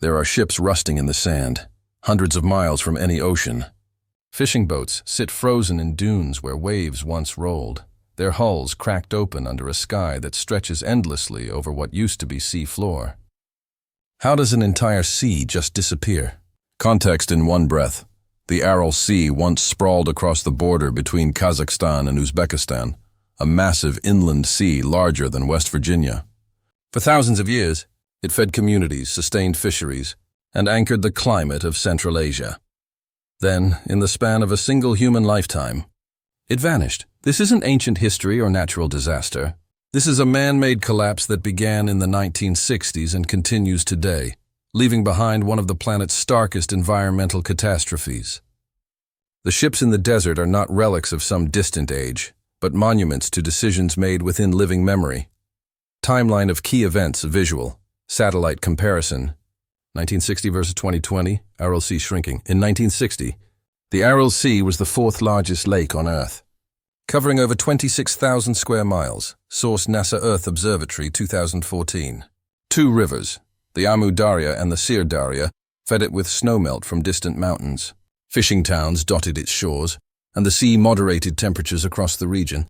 There are ships rusting in the sand, hundreds of miles from any ocean. Fishing boats sit frozen in dunes where waves once rolled, their hulls cracked open under a sky that stretches endlessly over what used to be sea floor. How does an entire sea just disappear? Context in one breath. The Aral Sea once sprawled across the border between Kazakhstan and Uzbekistan, a massive inland sea larger than West Virginia. For thousands of years, it fed communities, sustained fisheries, and anchored the climate of Central Asia. Then, in the span of a single human lifetime, it vanished. This isn't ancient history or natural disaster. This is a man-made collapse that began in the 1960s and continues today, leaving behind one of the planet's starkest environmental catastrophes. The ships in the desert are not relics of some distant age, but monuments to decisions made within living memory. Timeline of key events visual. Satellite comparison. 1960 versus 2020, Aral Sea shrinking. In 1960, the Aral Sea was the fourth largest lake on Earth, covering over 26,000 square miles. Source NASA Earth Observatory 2014. Two rivers, the Amu Darya and the Sir Darya, fed it with snowmelt from distant mountains. Fishing towns dotted its shores, and the sea moderated temperatures across the region,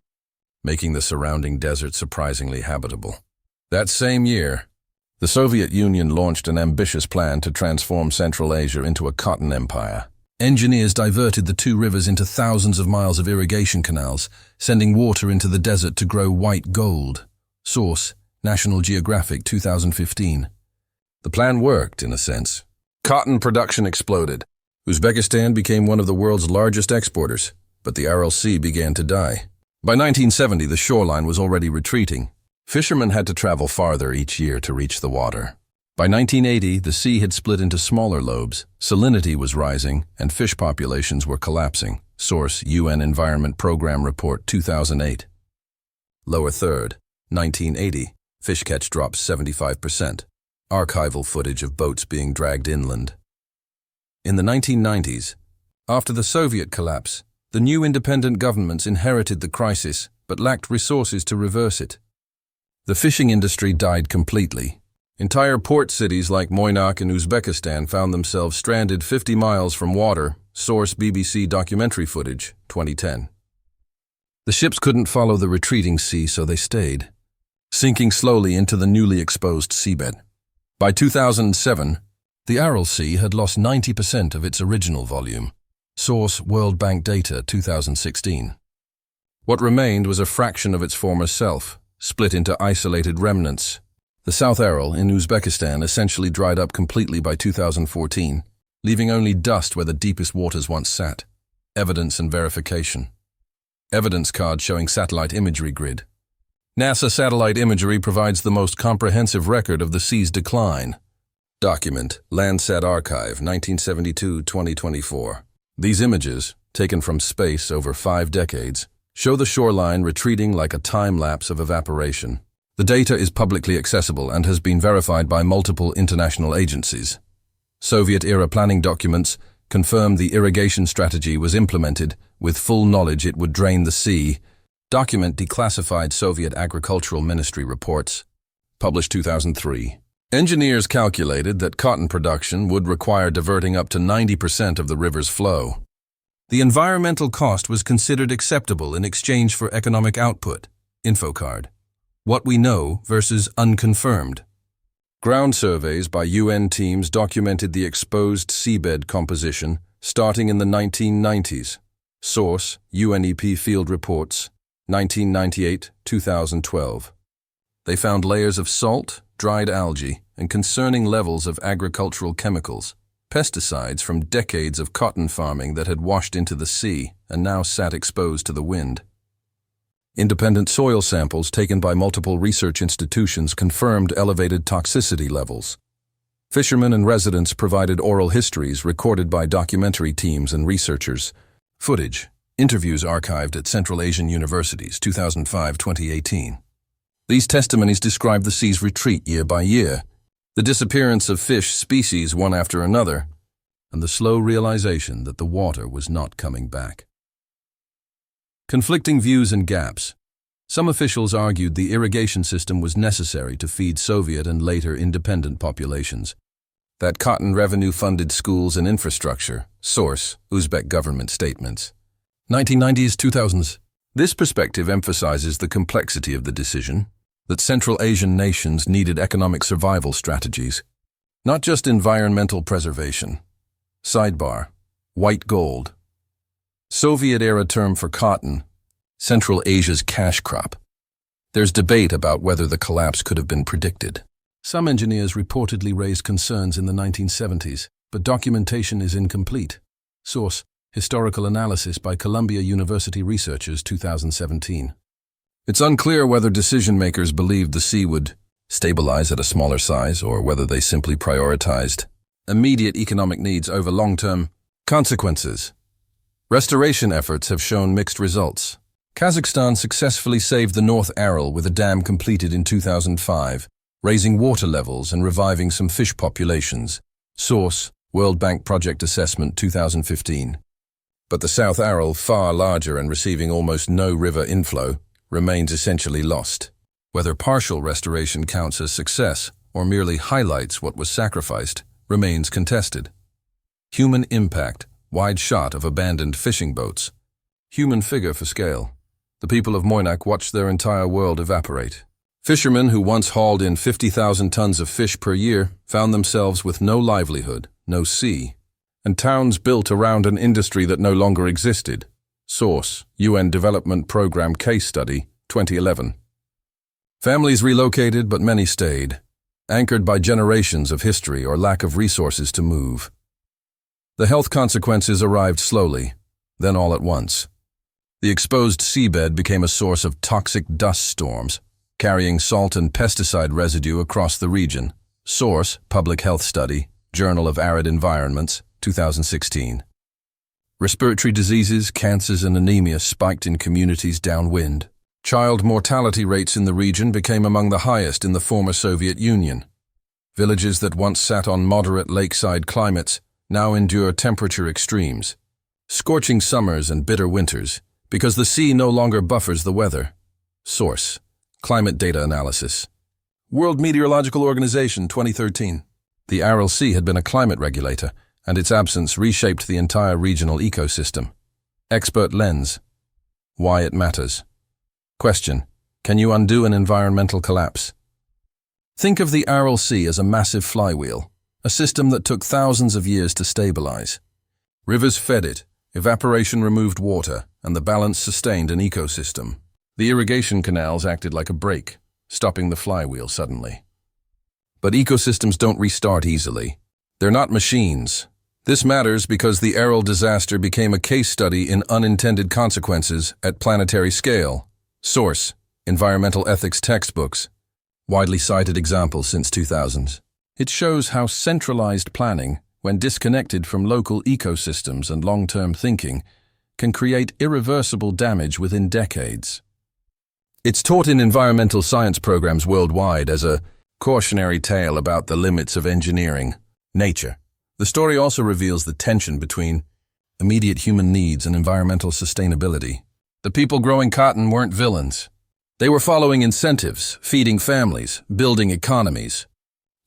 making the surrounding desert surprisingly habitable. That same year, the Soviet Union launched an ambitious plan to transform Central Asia into a cotton empire. Engineers diverted the two rivers into thousands of miles of irrigation canals, sending water into the desert to grow white gold. Source, National Geographic 2015. The plan worked, in a sense. Cotton production exploded. Uzbekistan became one of the world's largest exporters, but the Aral Sea began to die. By 1970, the shoreline was already retreating. Fishermen had to travel farther each year to reach the water. By 1980, the sea had split into smaller lobes, salinity was rising, and fish populations were collapsing. Source, UN Environment Program Report 2008. Lower third, 1980, fish catch drops 75%. Archival footage of boats being dragged inland. In the 1990s, after the Soviet collapse, the new independent governments inherited the crisis but lacked resources to reverse it. The fishing industry died completely. Entire port cities like Moynaq in Uzbekistan found themselves stranded 50 miles from water. Source, BBC documentary footage, 2010. The ships couldn't follow the retreating sea, so they stayed, sinking slowly into the newly exposed seabed. By 2007, the Aral Sea had lost 90% of its original volume. Source, World Bank data, 2016. What remained was a fraction of its former self, split into isolated remnants. The South Aral in Uzbekistan essentially dried up completely by 2014, leaving only dust where the deepest waters once sat. Evidence and verification. Evidence card showing satellite imagery grid. NASA satellite imagery provides the most comprehensive record of the sea's decline. Document, Landsat Archive, 1972-2024. These images, taken from space over 5 decades, show the shoreline retreating like a time-lapse of evaporation. The data is publicly accessible and has been verified by multiple international agencies. Soviet-era planning documents confirmed the irrigation strategy was implemented with full knowledge it would drain the sea. Document declassified Soviet Agricultural Ministry reports. Published 2003. Engineers calculated that cotton production would require diverting up to 90% of the river's flow. The environmental cost was considered acceptable in exchange for economic output. Info card. What we know versus unconfirmed. Ground surveys by UN teams documented the exposed seabed composition starting in the 1990s. Source, UNEP Field Reports, 1998-2012. They found layers of salt, dried algae, and concerning levels of agricultural chemicals, pesticides from decades of cotton farming that had washed into the sea and now sat exposed to the wind. Independent soil samples taken by multiple research institutions confirmed elevated toxicity levels. Fishermen and residents provided oral histories recorded by documentary teams and researchers. Footage. Interviews archived at Central Asian Universities, 2005-2018. These testimonies describe the sea's retreat year by year, the disappearance of fish species one after another, and the slow realization that the water was not coming back. Conflicting views and gaps. Some officials argued the irrigation system was necessary to feed Soviet and later independent populations. That cotton revenue funded schools and infrastructure. Source, Uzbek government statements. 1990s, 2000s. This perspective emphasizes the complexity of the decision, that Central Asian nations needed economic survival strategies, not just environmental preservation. Sidebar, white gold. Soviet-era term for cotton, Central Asia's cash crop. There's debate about whether the collapse could have been predicted. Some engineers reportedly raised concerns in the 1970s, but documentation is incomplete. Source, Historical Analysis by Columbia University researchers, 2017. It's unclear whether decision-makers believed the sea would stabilize at a smaller size or whether they simply prioritized immediate economic needs over long-term consequences. Restoration efforts have shown mixed results. Kazakhstan successfully saved the North Aral with a dam completed in 2005, raising water levels and reviving some fish populations. Source, World Bank Project Assessment 2015. But the South Aral, far larger and receiving almost no river inflow, remains essentially lost. Whether partial restoration counts as success or merely highlights what was sacrificed remains contested. Human impact, wide shot of abandoned fishing boats. Human figure for scale. The people of Moynaq watched their entire world evaporate. Fishermen who once hauled in 50,000 tons of fish per year found themselves with no livelihood, no sea, and towns built around an industry that no longer existed. Source, UN Development Program Case Study, 2011. Families relocated, but many stayed, anchored by generations of history or lack of resources to move. The health consequences arrived slowly, then all at once. The exposed seabed became a source of toxic dust storms, carrying salt and pesticide residue across the region. Source, Public Health Study, Journal of Arid Environments, 2016. Respiratory diseases, cancers, and anemia spiked in communities downwind. Child mortality rates in the region became among the highest in the former Soviet Union. Villages that once sat on moderate lakeside climates now endure temperature extremes, scorching summers and bitter winters, because the sea no longer buffers the weather. Source, Climate Data Analysis. World Meteorological Organization, 2013. The Aral Sea had been a climate regulator, and its absence reshaped the entire regional ecosystem. Expert lens. Why it matters. Question: can you undo an environmental collapse? Think of the Aral Sea as a massive flywheel, a system that took thousands of years to stabilize. Rivers fed it, evaporation removed water, and the balance sustained an ecosystem. The irrigation canals acted like a brake, stopping the flywheel suddenly. But ecosystems don't restart easily. They're not machines. This matters because the Aral disaster became a case study in unintended consequences at planetary scale. Source: Environmental Ethics Textbooks. Widely cited example since 2000. It shows how centralized planning, when disconnected from local ecosystems and long-term thinking, can create irreversible damage within decades. It's taught in environmental science programs worldwide as a cautionary tale about the limits of engineering nature. The story also reveals the tension between immediate human needs and environmental sustainability. The people growing cotton weren't villains. They were following incentives, feeding families, building economies.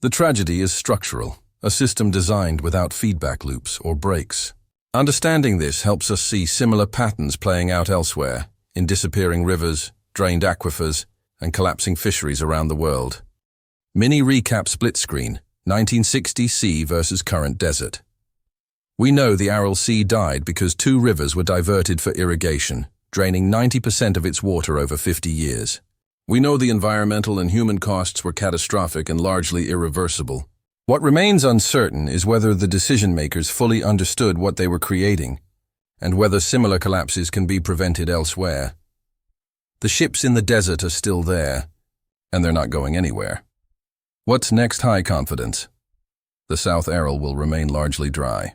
The tragedy is structural, a system designed without feedback loops or breaks. Understanding this helps us see similar patterns playing out elsewhere, in disappearing rivers, drained aquifers, and collapsing fisheries around the world. Mini recap split screen, 1960 sea versus current desert. We know the Aral Sea died because 2 rivers were diverted for irrigation, draining 90% of its water over 50 years. We know the environmental and human costs were catastrophic and largely irreversible. What remains uncertain is whether the decision-makers fully understood what they were creating, and whether similar collapses can be prevented elsewhere. The ships in the desert are still there, and they're not going anywhere. What's next? High confidence. The South Aral will remain largely dry.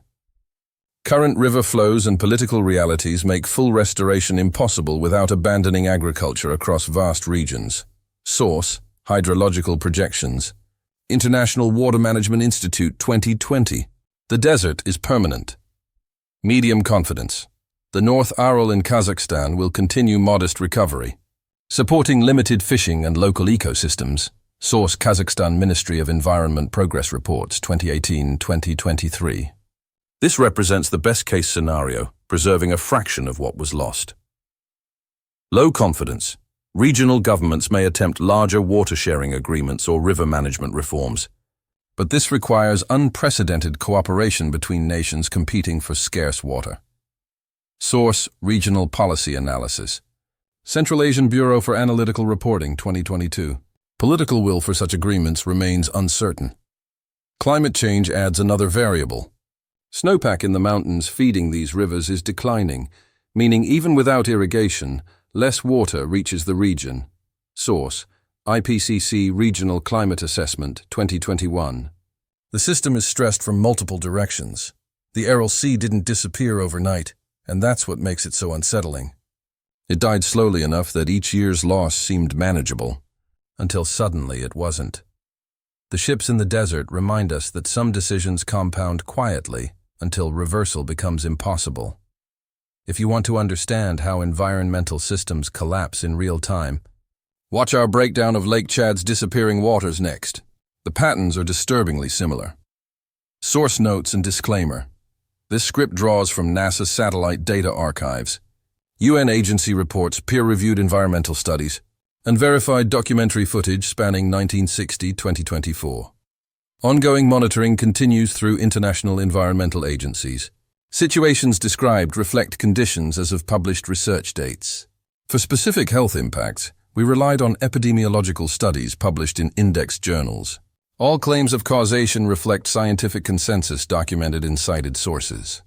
Current river flows and political realities make full restoration impossible without abandoning agriculture across vast regions. Source: Hydrological Projections. International Water Management Institute 2020. The desert is permanent. Medium confidence. The North Aral in Kazakhstan will continue modest recovery, supporting limited fishing and local ecosystems. Source: Kazakhstan Ministry of Environment Progress Reports 2018-2023. This represents the best-case scenario, preserving a fraction of what was lost. Low confidence. Regional governments may attempt larger water-sharing agreements or river management reforms, but this requires unprecedented cooperation between nations competing for scarce water. Source: Regional Policy Analysis. Central Asian Bureau for Analytical Reporting 2022. Political will for such agreements remains uncertain. Climate change adds another variable. Snowpack in the mountains feeding these rivers is declining, meaning even without irrigation, less water reaches the region. Source: IPCC Regional Climate Assessment 2021. The system is stressed from multiple directions. The Aral Sea didn't disappear overnight, and that's what makes it so unsettling. It died slowly enough that each year's loss seemed manageable, until suddenly it wasn't. The ships in the desert remind us that some decisions compound quietly until reversal becomes impossible. If you want to understand how environmental systems collapse in real time, watch our breakdown of Lake Chad's disappearing waters next. The patterns are disturbingly similar. Source notes and disclaimer. This script draws from NASA satellite data archives, UN agency reports, peer-reviewed environmental studies, and verified documentary footage spanning 1960-2024. Ongoing monitoring continues through international environmental agencies. Situations described reflect conditions as of published research dates. For specific health impacts, we relied on epidemiological studies published in index journals. All claims of causation reflect scientific consensus documented in cited sources.